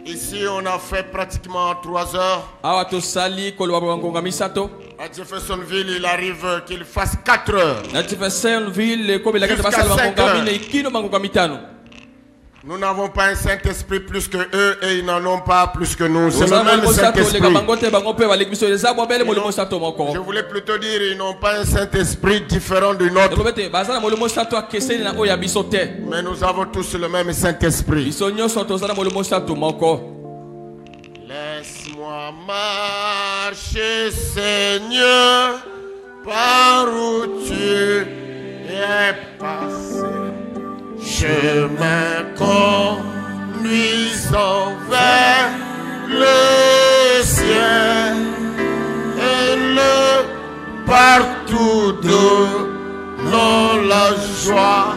Ici, on a fait pratiquement 3 heures. À Jeffersonville, il arrive qu'il fasse 4 heures. Jusqu'à 5 heures. Nous n'avons pas un Saint-Esprit plus que eux et ils n'en ont pas plus que nous. C'est le même Saint-Esprit. Je voulais plutôt dire ils n'ont pas un Saint-Esprit différent du nôtre. Mais nous avons tous le même Saint-Esprit. Laisse-moi marcher, Seigneur, par où tu es passé. Chemin conduisant vers le ciel et le partout donnant la joie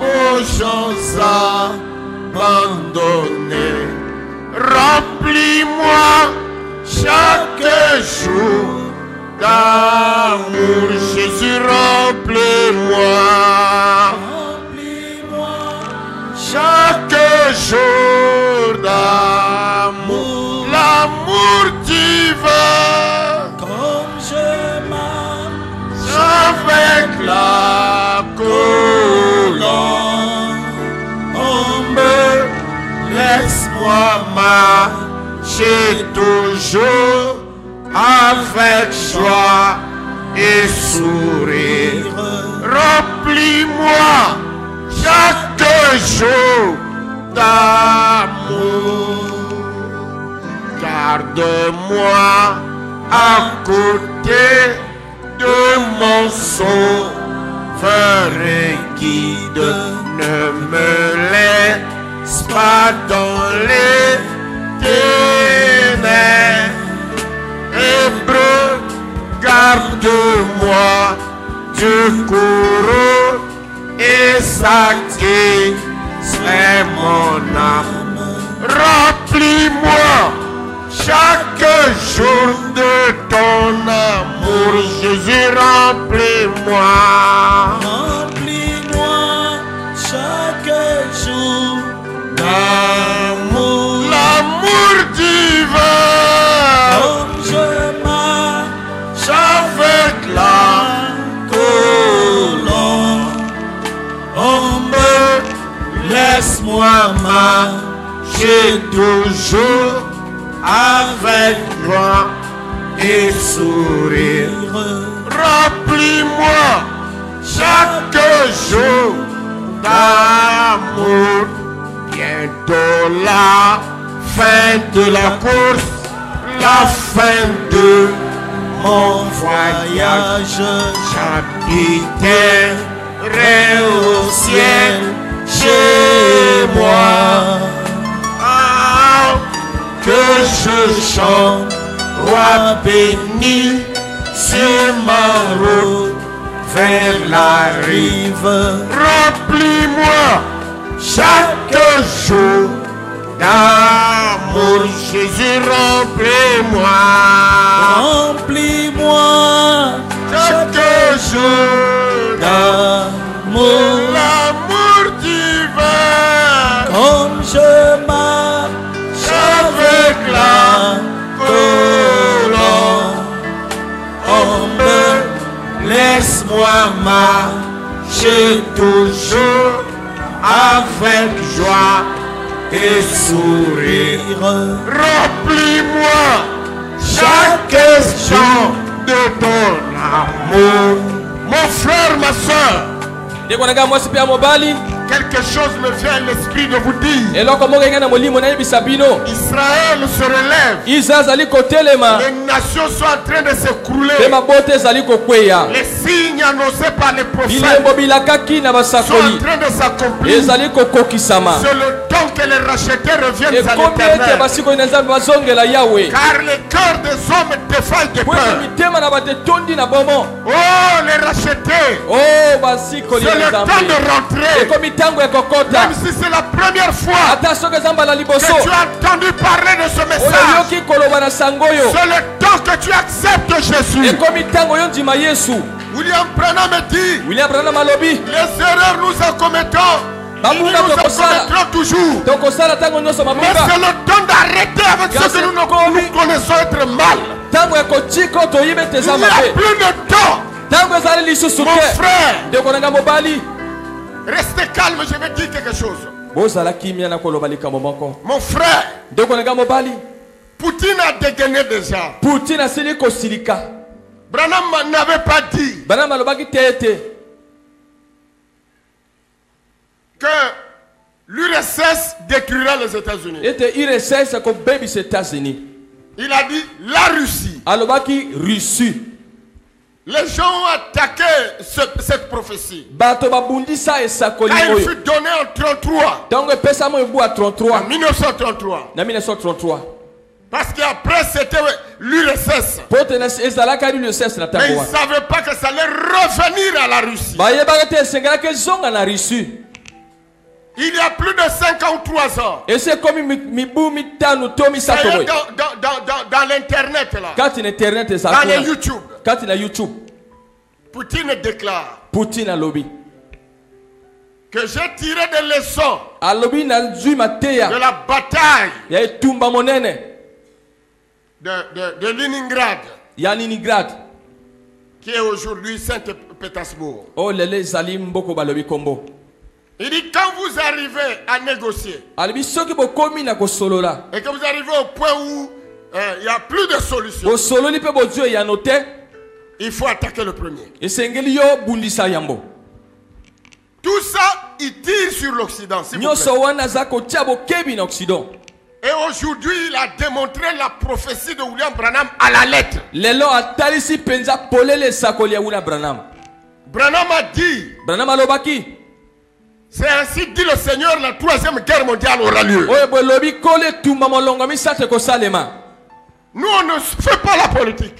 aux gens abandonnés. Remplis-moi chaque jour d'amour, Jésus, remplis-moi. Chaque jour d'amour, l'amour divin, comme je marche avec la colombe, laisse-moi marcher toujours avec joie et sourire. Remplis-moi chaque jour d'amour. Garde-moi à côté de mon sauveur et guide. Ne me laisse pas dans les ténèbres. Garde-moi du courroux et ça qui serait mon âme. Remplis-moi chaque jour de ton amour, Jésus, remplis-moi. Remplis-moi chaque jour d'amour, l'amour divin, comme je marche avec la colombe. Laisse-moi marcher toujours avec joie et sourire. Remplis-moi chaque jour d'amour. Bientôt la fin de la course, la fin de mon voyage. J'habiterai au ciel chez moi. Ah, que je chante, roi béni, sur ma route vers la rive. Remplis-moi chaque jour d'amour, Jésus, remplis-moi. Remplis-moi chaque jour d'amour, l'amour divin, comme je marche avec la colombe. Laisse-moi marcher toujours avec joie et sourire. Remplis-moi chaque jour de ton amour. Mon frère, ma soeur, quelque chose me vient à l'esprit de vous dire. Israël se relève. Les nations sont en train de s'écrouler. Les signes annoncés par les prophètes sont en train de s'accomplir. C'est le temps que les rachetés reviennent à l'Éternel. Car les cœurs des hommes défaillent de peur. Oh, les rachetés, c'est le temps de rentrer. Même si c'est la première fois que tu as entendu parler de ce message, c'est le temps que tu acceptes Jésus. William Branham dit, les erreurs nous en commettons nous commettrons toujours. Mais c'est le temps d'arrêter avec ce que nous connaissons être mal. Il n'y a plus de temps. Mon frère, restez calme, je vais dire quelque chose. Mon frère, Poutine a dégainé déjà. Branham n'avait pas dit que l'URSS détruira les États-Unis. Il a dit la Russie. Les gens ont attaqué cette prophétie. Quand il fut donné en 1933. Parce qu'après c'était l'URSS. Mais ils ne savaient pas que ça allait revenir à la Russie. Il y a plus de 53 ans. Et c'est comme dans l'internet là. Dans les YouTube. Poutine déclare que j'ai tiré des leçons de la bataille de Leningrad, qui est aujourd'hui Saint-Pétersbourg. Il dit quand vous arrivez à négocier et que vous arrivez au point où il n'y a plus de solution, il faut attaquer le premier. Tout ça, il tire sur l'Occident. Et aujourd'hui, il a démontré la prophétie de William Branham à la lettre. Branham a dit, c'est ainsi dit le Seigneur, la troisième guerre mondiale aura lieu. Nous, on ne fait pas la politique.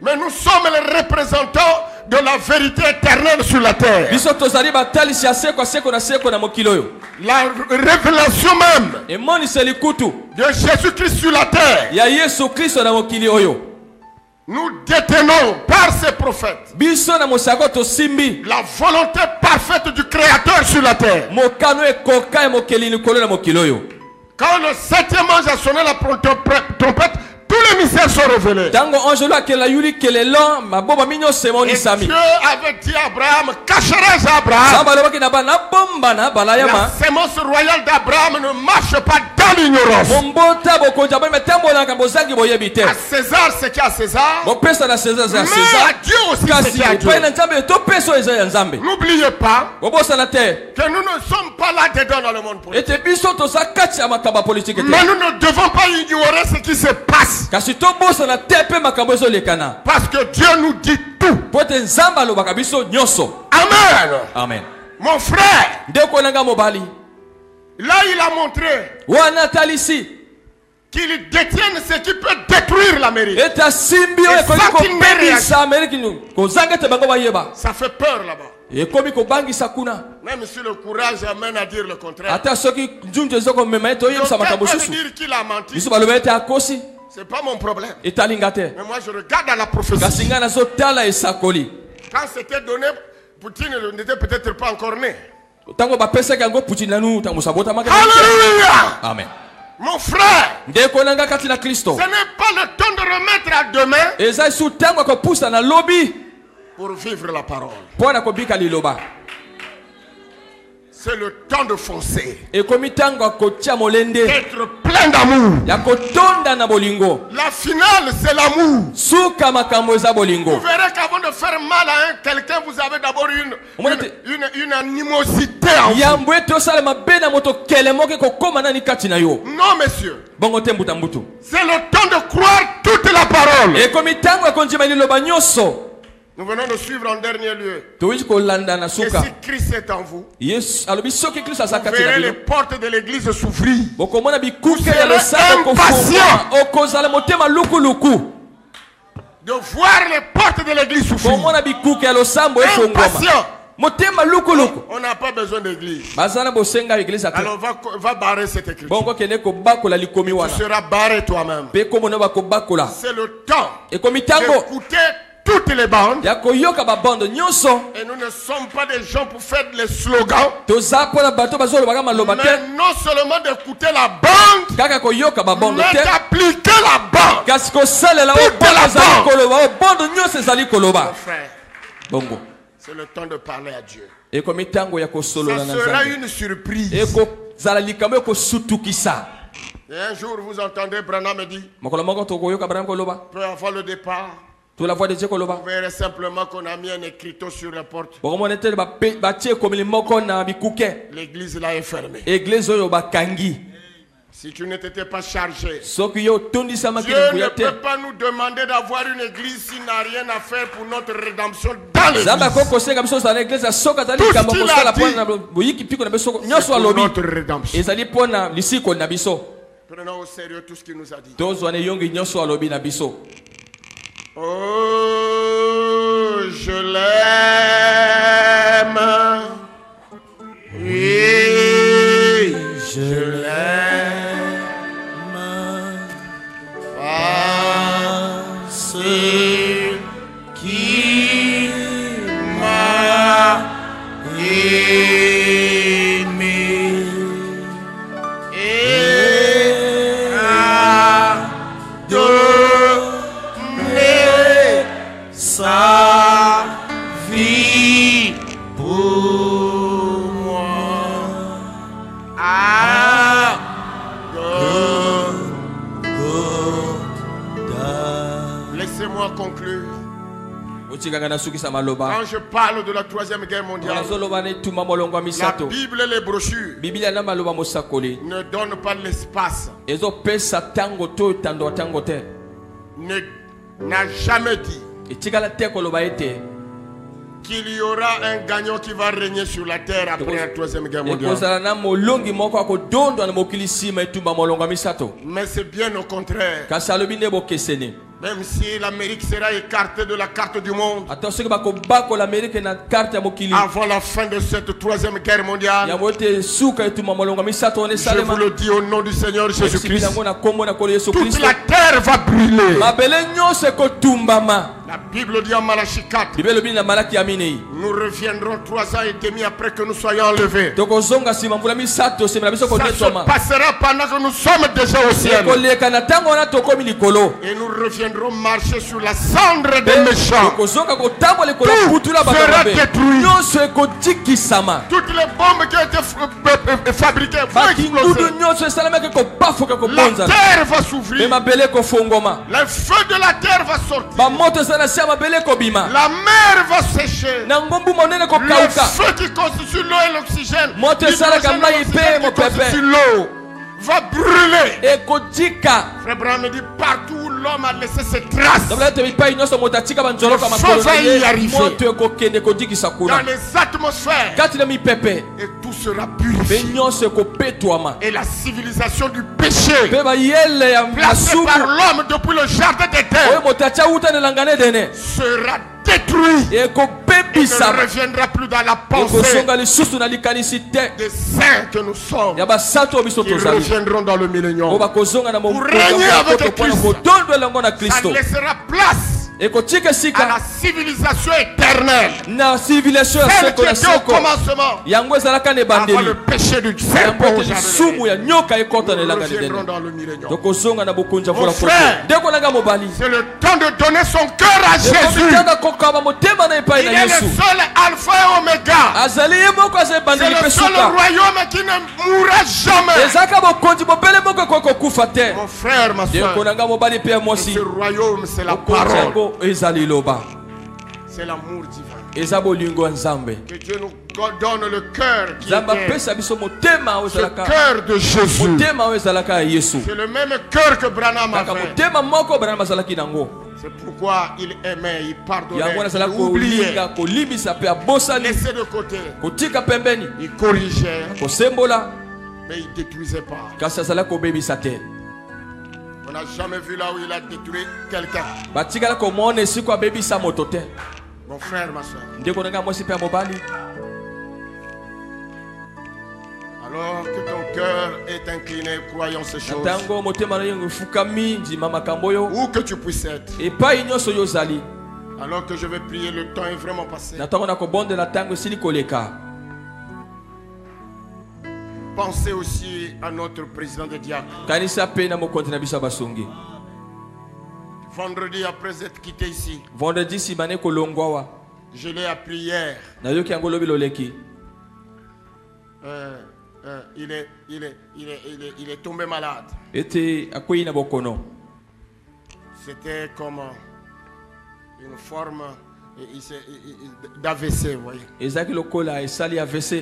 Mais nous sommes les représentants de la vérité éternelle sur la terre. La révélation même de Jésus-Christ sur la terre. Nous détenons par ces prophètes la volonté parfaite du Créateur sur la terre. Quand le septième ange a sonné la trompette, tous les mystères sont révélés. Et Dieu avait dit à Abraham, cacherai à Abraham. La sémence royale d'Abraham ne marche pas dans l'ignorance. À César ce qu'il y a à César, mais à Dieu aussi ce qu'il y a à Dieu. N'oubliez pas que nous ne sommes pas là-dedans dans le monde politique. Mais nous ne devons pas ignorer ce qui se passe. Parce que Dieu nous dit tout. Amen. Amen. Mon frère, là il a montré qu'il détient ce qui peut détruire l'Amérique. Ça fait peur là-bas. Même si le courage amène à dire le contraire. Donc, dire qu'il a menti, c'est pas mon problème. Mais moi je regarde à la prophétie. Quand c'était donné, Poutine n'était peut-être pas encore né. Alléluia. Amen. Mon frère, ce n'est pas le temps de remettre à demain pour vivre la parole. C'est le temps de foncer. D'être plein d'amour. La finale, c'est l'amour. Vous verrez qu'avant de faire mal à quelqu'un, vous avez d'abord une animosité en vous. Non, monsieur. C'est le temps de croire toute la parole. Nous venons de suivre en dernier lieu. Et si Christ est en vous, vous verrez les portes de l'église s'ouvrir. Vous serez impatient de voir les portes de l'église s'ouvrir. Impatient. On n'a pas besoin d'église. Alors va barrer cette écriture. Tu seras barré toi-même. C'est le temps d'écouter toutes les bandes. Ya koyoka ba bande nyonso. Et nous ne sommes pas des gens pour faire les slogans. Toza pona bato bazolo baka maloba te. Mais non seulement d'écouter la bande, kaka koyoka ba bande mais te. d'appliquer la bande. Kasi ko salela o bande zali koloba, o bande nyonso zali koloba. Bongo. C'est le temps de parler à Dieu. Et comme tango ya ko solo na ça sera une surprise. Et ko zala likambo ko sutukisa. Et un jour vous entendez Branham me dit, mokolo moko to koyoka Branham koloba. Peu avant le départ, tout la voix de Dieu koloba. Vous verrez simplement qu'on a mis un écriteau sur la porte. L'église là est fermée. Église oyo ba kangi. Si tu ne t'étais pas chargé, Dieu ne peut pas nous demander d'avoir une église s'il n'a rien à faire pour notre rédemption dans l'église. Tout ce qu'il a dit, c'est pour notre rédemption. Prenons au sérieux tout ce qu'il nous a dit. Oh, je l'aime. Oui, je l'aime. Parce qu'il m'a aimé et a donné sa vie pour moi. Laissez-moi conclure. Quand je parle de la troisième guerre mondiale, la Bible et les brochures ne donnent pas l'espace. N'a jamais dit qu'il y aura un gagnant qui va régner sur la terre après la troisième guerre mondiale. Mais c'est bien au contraire. Même si l'Amérique sera écartée de la carte du monde avant la fin de cette troisième guerre mondiale, je vous le dis au nom du Seigneur Jésus-Christ, toute la terre va brûler. La Bible dit en Malachie 4, nous reviendrons 3 ans et demi après que nous soyons enlevés. Ça se passera pendant que nous sommes déjà au ciel. Et nous reviendrons marcher sur la cendre des méchants. Tout sera détruit. Toutes les bombes qui ont été fabriquées vont exploser. La terre va s'ouvrir. Le feu de la terre va sortir. La mer va sécher. Le feu qui constitue l'eau et l'oxygène, l'eau va brûler. Frère Branham me dit, partout où l'homme a laissé ses traces, le feu va y arriver. Dans les atmosphères, et tout sera purifié. Et la civilisation du péché, placée par l'homme depuis le jardin d'Éden, sera détruit et ne reviendra plus dans la pensée des saints que nous sommes, qui reviendront dans le millénium pour régner avec Christ. Ça laissera place à la civilisation éternelle, celle qui était au commencement avant le péché du serpent. Nous reviendrons dans le millénium. Mon frère, c'est le temps de donner son cœur à Jésus. Il est le seul alpha et oméga. C'est le seul royaume qui ne mourra jamais. Mon frère, ma soeur, ce royaume, c'est la parole. C'est l'amour divin. Que Dieu nous donne le cœur qui était ce cœur de Jésus. C'est le même cœur que Branham avait. C'est pourquoi il aimait, il pardonnait, il oubliait, laissait de côté, il corrigeait, mais il ne détruisait pas. On n'a jamais vu là où il a détruit quelqu'un. Mon frère, ma soeur. Alors que ton cœur est incliné, croyant ces choses. Où que tu puisses être. Alors que je vais prier, le temps est vraiment passé. Pensez aussi à notre président de diacre. Vendredi, après être quitté ici, je l'ai appris hier. Il est tombé malade. C'était comme une forme d'AVC, vous voyez.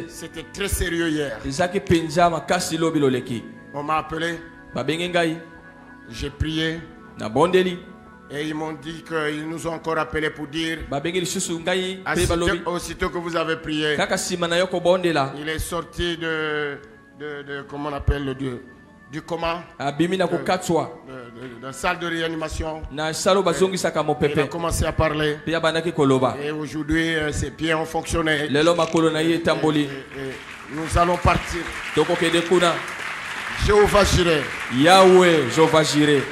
C'était très sérieux hier. On m'a appelé. J'ai prié. Et ils m'ont dit qu'ils nous ont encore appelé pour dire aussitôt que vous avez prié, il est sorti de comment on appelle du coma, de la salle de réanimation. Il a commencé à parler. Et aujourd'hui, ses pieds ont fonctionné. Et nous allons partir. Jéhovah Jireh. Yahweh, Jéhovah Jireh.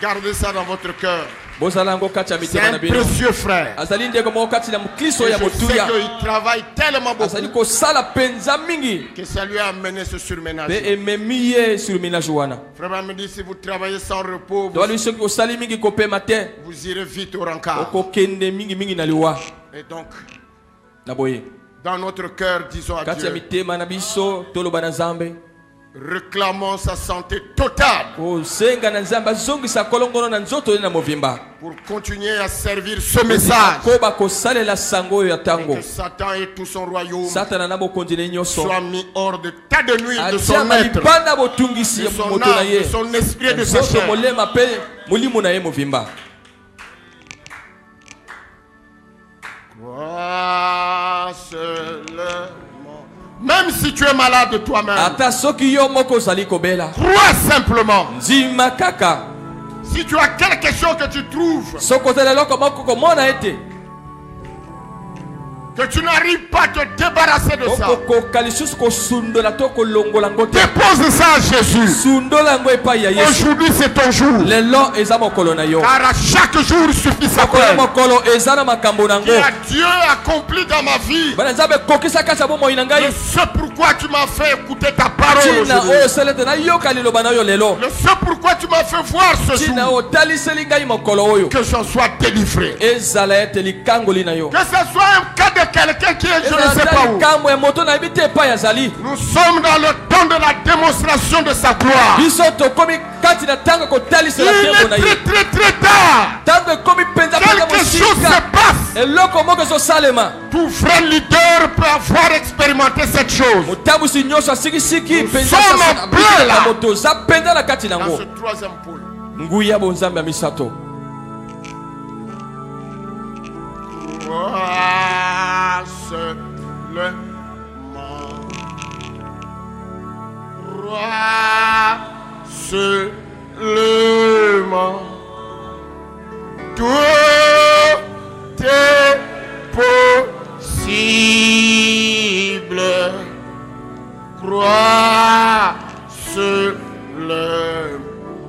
Gardez ça dans votre cœur. C'est un précieux frère. Et je sais qu'il travaille tellement beaucoup que ça lui a amené ce surménage. Frère me dit, si vous travaillez sans repos, vous irez vite au rencard. Et donc, dans notre cœur, disons à Dieu, réclamons sa santé totale pour continuer à servir ce message et que Satan et tout son royaume soient mis hors de tas de nuit de son maître, de son âme, de son esprit et de sa chair. Crois même si tu es malade toi-même, crois simplement. Si tu as quelque chose que tu trouves, que tu n'arrives pas à te débarrasser de ça, dépose ça à Jésus. Aujourd'hui c'est ton jour, car à chaque jour suffit sa peine. Qui a Dieu accompli dans ma vie. Le seul pourquoi tu m'as fait écouter ta parole aujourd'hui. Le seul pourquoi tu m'as fait voir ce jour, que j'en sois délivré. Que ce soit un cas de quelqu'un qui est je ne sais pas où. Nous sommes dans le temps de la démonstration de sa gloire. Il est très très tard. Quelque chose se passe. Tout frère leader peut avoir expérimenté cette chose. Nous sommes en plein là, dans ce troisième pôle. Crois seulement. Tout est possible. Crois seulement.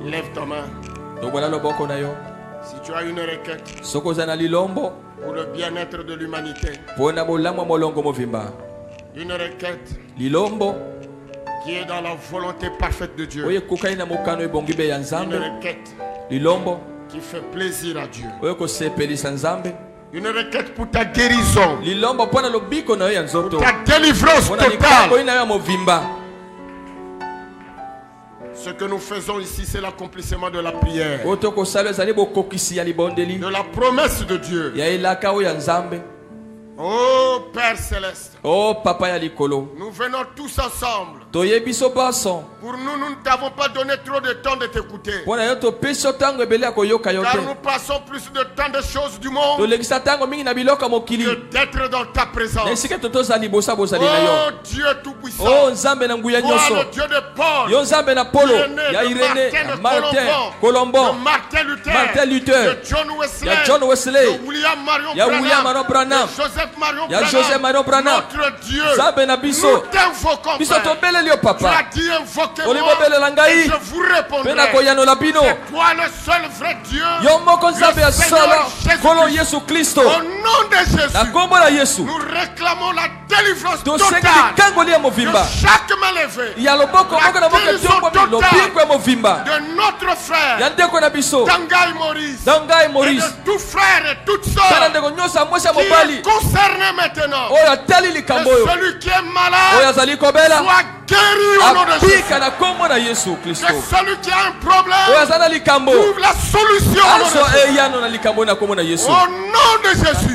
Lève ta main. Si tu as une requête pour le bien-être de l'humanité, une requête qui est dans la volonté parfaite de Dieu, une requête qui fait plaisir à Dieu, une requête pour ta guérison, pour ta délivrance totale. Ce que nous faisons ici, c'est l'accomplissement de la prière, de la promesse de Dieu. Oh Père Céleste, oh Papa Yalikolo, nous venons tous ensemble. Pour nous, nous ne t'avons pas donné trop de temps de t'écouter, car nous passons plus de temps de choses du monde que d'être dans ta présence. Oh Dieu Tout-Puissant, toi le Dieu de Paul, de Martin Colombo, de Martin Luther, de John Wesley, de William Marion Branham, de Joseph Joseph Marion Branham. Notre Dieu. Nous t'invoquons, Père. Tu as dit invoquez-moi. Et je vous répondrai. C'est toi le seul vrai Dieu. Le Seigneur Jésus-Christ. Au nom de Jésus. Nous réclamons la délivrance totale de chaque main levée. La guérison totale de notre frère Dangai Maurice et de tout frère et toute soeur qui est concerné maintenant. Que celui qui est malade soit guéri au nom de Jésus. Que celui qui a un problème trouve la solution au nom de Jésus.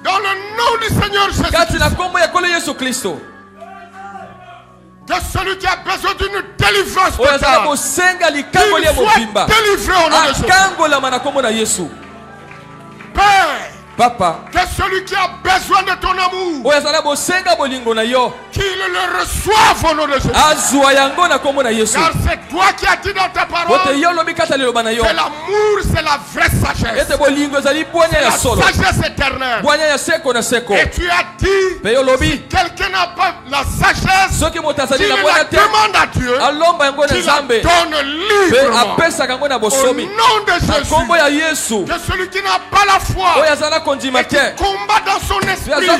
Dans le nom du Seigneur Jésus. De celui qui a besoin d'une délivrance totale. Il soit délivré au nom de Jésus. Père, Papa, que celui qui a besoin de ton amour, qu'il le reçoive au nom de Jésus. Car c'est toi qui as dit dans ta parole que l'amour c'est la vraie sagesse. C'est la sagesse éternelle. Et tu as dit, si quelqu'un n'a pas la sagesse, qu'il la demande à Dieu, qu'il la donne librement. Au nom de Jésus, que celui qui n'a pas la foi et qui combat dans son esprit les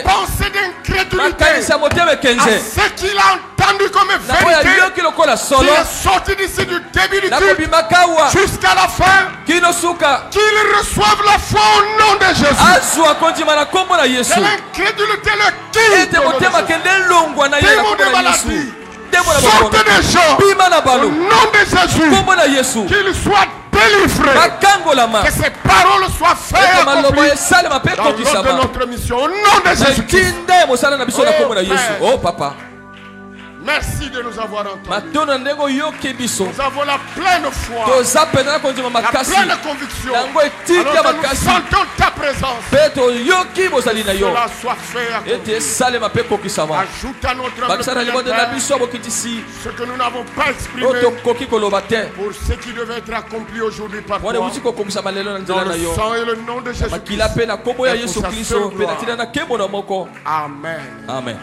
pensées d'incrédulité à ce qu'il a entendu comme vérité, qu'il est sorti d'ici du début du culte jusqu'à la fin, qu'il reçoive la foi au nom de Jésus. Que l'incrédulité le quitte au nom de Jésus. Démon de maladie, sortez des gens au nom de Jésus. Qu'il soit délivré. Que ces paroles soient faites accomplies dans de notre mission. Au nom de Jésus. Oh Papa. Merci de nous avoir entendus. Nous avons la pleine foi, la pleine conviction. Alors que nous sentons ta présence, cela soit fait accompli. Ajoute à notre ce que nous n'avons pas exprimé pour ce qui devait être accompli aujourd'hui par toi. Dans le sang et le nom de Jésus-Christ. Amen. Amen.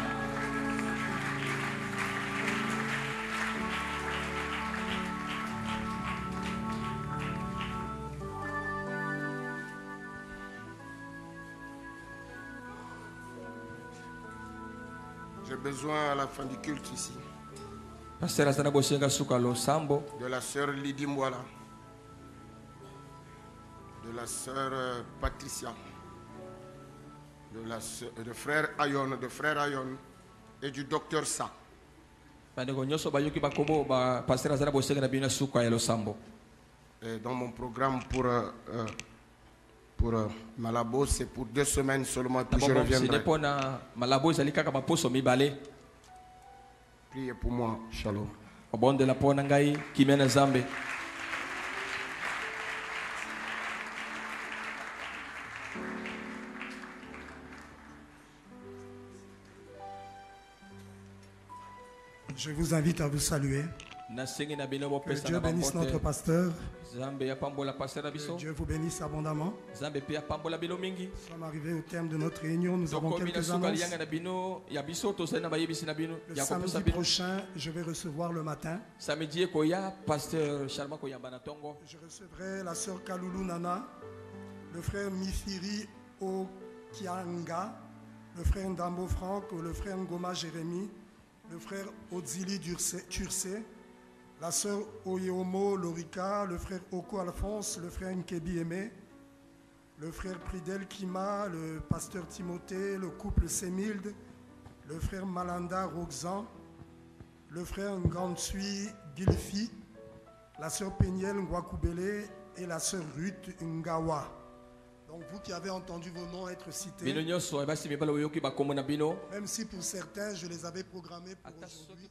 J'ai besoin à la fin du culte ici de la sœur Lydie Mwala, de la sœur Patricia, de frère Ayon et du docteur Sa. Et dans mon programme pour Malabo, c'est pour 2 semaines seulement, puis je reviendrai. Priez pour moi, shalom. Je vous invite à vous saluer. Que Dieu bénisse notre pasteur. Que Dieu vous bénisse abondamment. Nous sommes arrivés au terme de notre réunion. Nous avons quelques annonces. Le samedi prochain, je vais recevoir le matin. Je recevrai la sœur Kaloulou Nana, le frère Mifiri Okianga, le frère Ndambo Franck, le frère Ngoma Jérémy, le frère Odzili Tursé, la sœur Oyeomo Lorika, le frère Oko Alphonse, le frère Nkebi Aimé, le frère Pridel Kima, le pasteur Timothée, le couple Sémilde, le frère Malanda Roxan, le frère Ngansui Gilfi, la sœur Péniel Ngwakoubele et la sœur Ruth Ngawa. Donc vous qui avez entendu vos noms être cités, même si pour certains je les avais programmés pour aujourd'hui.